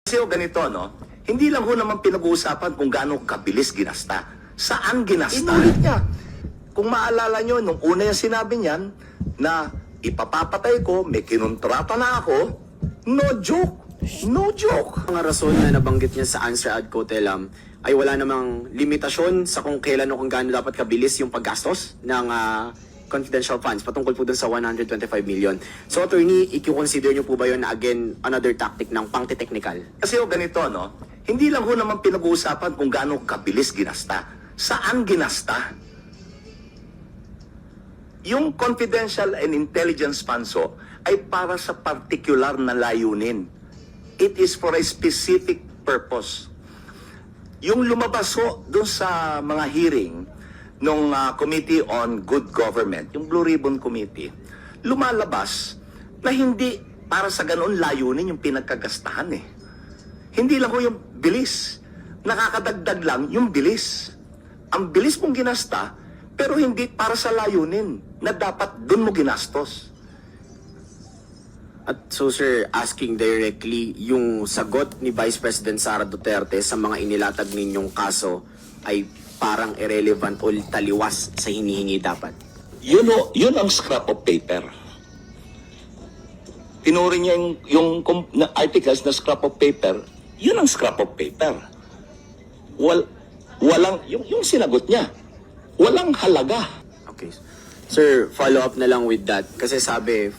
Kasi ganito, no? Hindi lang ho naman pinag-uusapan kung gaano kabilis ginasta. Saan ginasta? Inulit niya. Kung maalala nyo, nung una yung sinabi niyan na ipapapatay ko, may kinontrata na ako, no joke. No joke. Ang rason na nabanggit niya sa answer ad cotelem ay wala namang limitasyon sa kung kailan o kung gaano dapat kabilis yung paggastos ng confidential funds patungkol po dun sa 125 million. So, attorney, i-consider niyo po ba yun na again another tactic ng pangti-technical? Kasi ho ganito, no? Hindi lang ho naman pinag-uusapan kung gaano kabilis ginasta. Saan ginasta? Yung confidential and intelligence funds ho, ay para sa particular na layunin. It is for a specific purpose. Yung lumabas ho doon sa mga hearing nung Committee on Good Government, yung Blue Ribbon Committee, lumalabas na hindi para sa ganoon layunin yung pinagkagastahan eh. Hindi lang ho yung bilis. Nakakadagdag lang yung bilis. Ang bilis mong ginasta, pero hindi para sa layunin na dapat dun mo ginastos. At so sir, asking directly, yung sagot ni Vice President Sara Duterte sa mga inilatag ninyong kaso ay parang irrelevant o taliwas sa hinihingi dapat. Yun ang scrap of paper. Tinuri niya yung articles na scrap of paper, yun ang scrap of paper. Walang, yung sinagot niya, walang halaga. Okay. Sir, follow up na lang with that. Kasi sabi,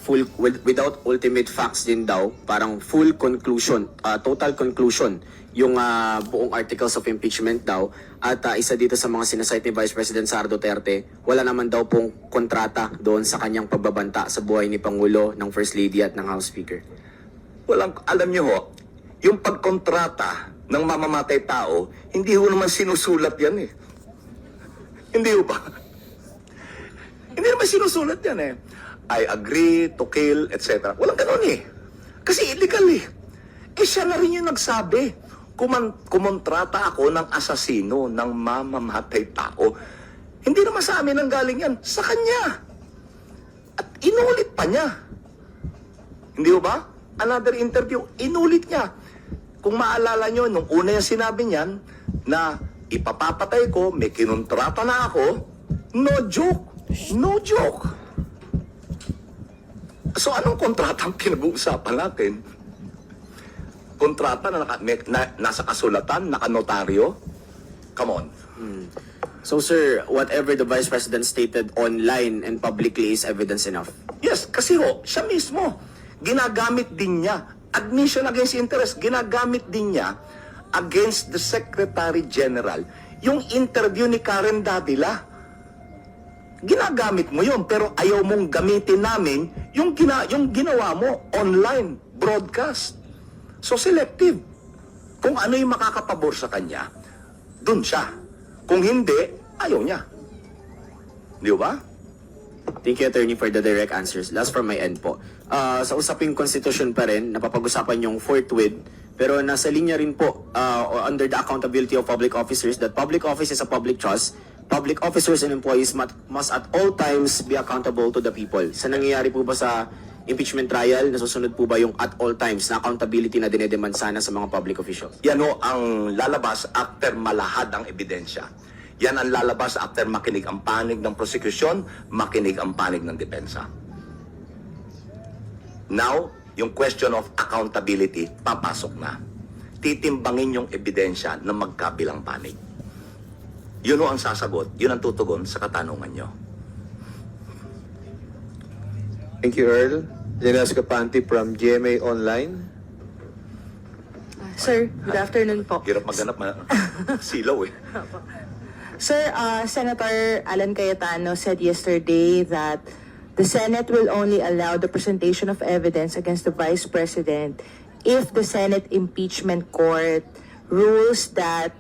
without ultimate facts din daw, parang full conclusion, total conclusion, yung buong articles of impeachment daw. At isa dito sa mga sinasite ni Vice President Sara Duterte, wala naman daw pong kontrata doon sa kanyang pagbabanta sa buhay ni Pangulo, ng First Lady at ng House Speaker. Walang, alam niyo ho, yung pagkontrata ng mamamatay tao, hindi ho naman sinusulat yan eh. Hindi ho ba? Hindi naman sinusulat yan eh. I agree to kill, etc. Walang ganun eh. Kasi illegal eh. Eh siya na rin yung nagsabi, kumontrata ako ng asasino, ng mamamatay tao. Hindi naman sa amin ang galing yan, sa kanya. At inulit pa niya. Hindi ho ba? Another interview, inulit niya. Kung maalala nyo, nung una yung sinabi niyan na ipapapatay ko, may kinontrata na ako, no joke. No joke. So anong kontrata ang pinag-uusapan natin? Kontrata na, nasa kasulatan, nakanotaryo? Come on. So sir, whatever the Vice President stated online and publicly is evidence enough? Yes, kasi ho, siya mismo, ginagamit din niya, admission against interest, ginagamit din niya against the Secretary General. Yung interview ni Karen Davila, ginagamit mo yun, pero ayaw mong gamitin namin yung ginawa mo online, broadcast. So selective. Kung ano yung makakapabor sa kanya, dun siya. Kung hindi, ayaw niya. Di ba? Thank you, Attorney, for the direct answers. Last from my end po. Sa usaping konstitusyon pa rin, napapag-usapan yung forthwith, pero nasa linya rin po, under the accountability of public officers, that public office is a public trust. Public officers and employees must at all times be accountable to the people. Sa nangyayari po ba sa impeachment trial, nasusunod po ba yung at all times na accountability na dinedemand sana sa mga public officials? Yan ho ang lalabas after malahad ang ebidensya. Yan ang lalabas after makinig ang panig ng prosecution, makinig ang panig ng depensa. Now, yung question of accountability, papasok na. Titimbangin yung ebidensya ng magkabilang panig. Yun ho ang sasagot, yun ang tutugon sa katanungan nyo. Thank you, Earl. Jenas Kapanti from GMA Online. Sir, good afternoon po. Hirap maghanap, silaw eh. Sir, Senator Alan Cayetano said yesterday that the Senate will only allow the presentation of evidence against the Vice President if the Senate Impeachment Court rules that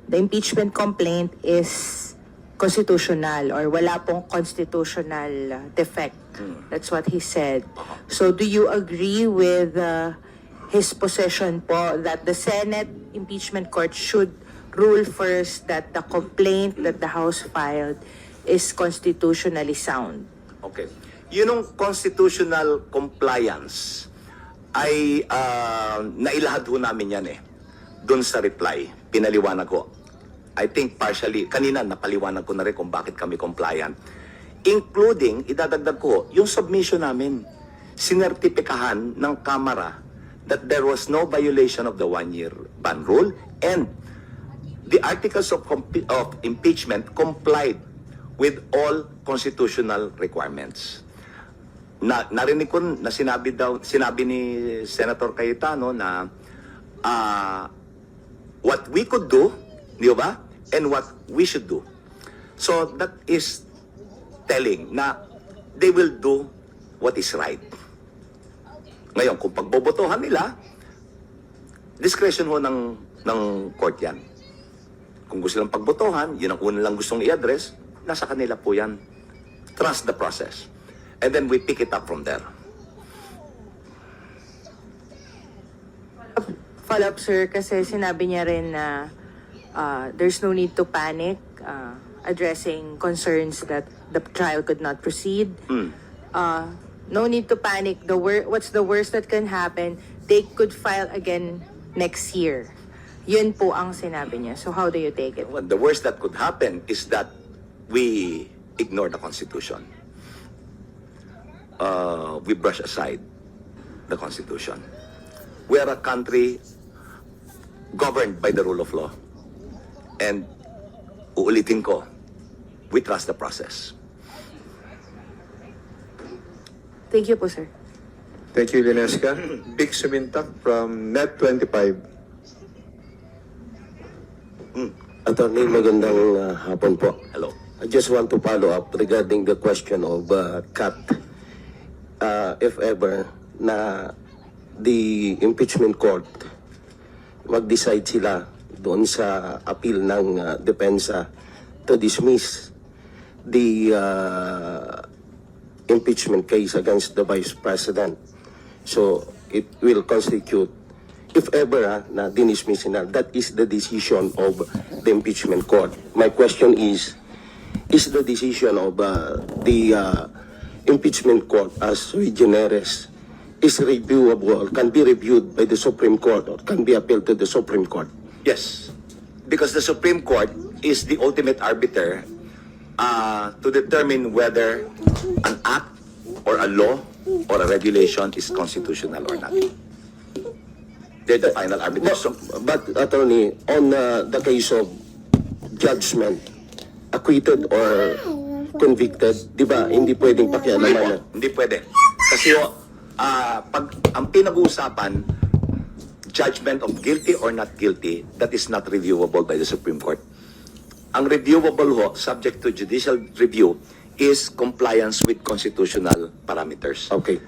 the impeachment complaint is constitutional or wala pong constitutional defect. That's what he said. So do you agree with his position po that the Senate Impeachment Court should rule first that the complaint that the House filed is constitutionally sound? Okay. Yun ang constitutional compliance ay nailahad ho namin yan doon sa reply. Pinaliwanag ko. I think partially, kanina napaliwanag ko na rin kung bakit kami compliant. Including, idadagdag ko, yung submission namin, sinertipikahan ng Kamara that there was no violation of the one-year ban rule and the articles of impeachment complied with all constitutional requirements. Narinig ko na sinabi ni Senator Cayetano na what we could do, di ba? And what we should do. So that is telling na they will do what is right. Ngayon, kung pagbobotohan nila, discretion ho ng court yan. Kung gusto lang pagbotohan, yun ang una lang gustong i-address, nasa kanila po yan. Trust the process. And then we pick it up from there. Follow-up, sir, kasi sinabi niya rin na there's no need to panic, addressing concerns that the trial could not proceed. No need to panic. What's the worst that can happen? They could file again next year. Yun po ang sinabi niya. So how do you take it? Well, the worst that could happen is that we ignore the Constitution. We brush aside the Constitution. We are a country governed by the rule of law. And uulitin ko, we trust the process. Thank you po, sir. Thank you, Lenesca. Big Sumintak from Net25. Attorney, magandang hapon po. Hello. I just want to follow up regarding the question of CAT. If ever na the impeachment court mag-decide sila doon sa appeal ng depensa to dismiss the impeachment case against the Vice President. So, it will constitute, if ever na dinismiss nila, that is the decision of the impeachment court. My question is the decision of the impeachment court as sui generis is reviewable, can be reviewed by the Supreme Court or can be appealed to the Supreme Court? Yes. Because the Supreme Court is the ultimate arbiter to determine whether an act or a law or a regulation is constitutional or not. They're the final arbiter. So, But, Attorney, on the case of judgment, acquitted or convicted, di ba, hindi pwedeng pakialaman? hindi pwede. Kasi pag ang pinag-uusapan, judgment of guilty or not guilty, that is not reviewable by the Supreme Court. Ang reviewable ho, subject to judicial review, is compliance with constitutional parameters. Okay.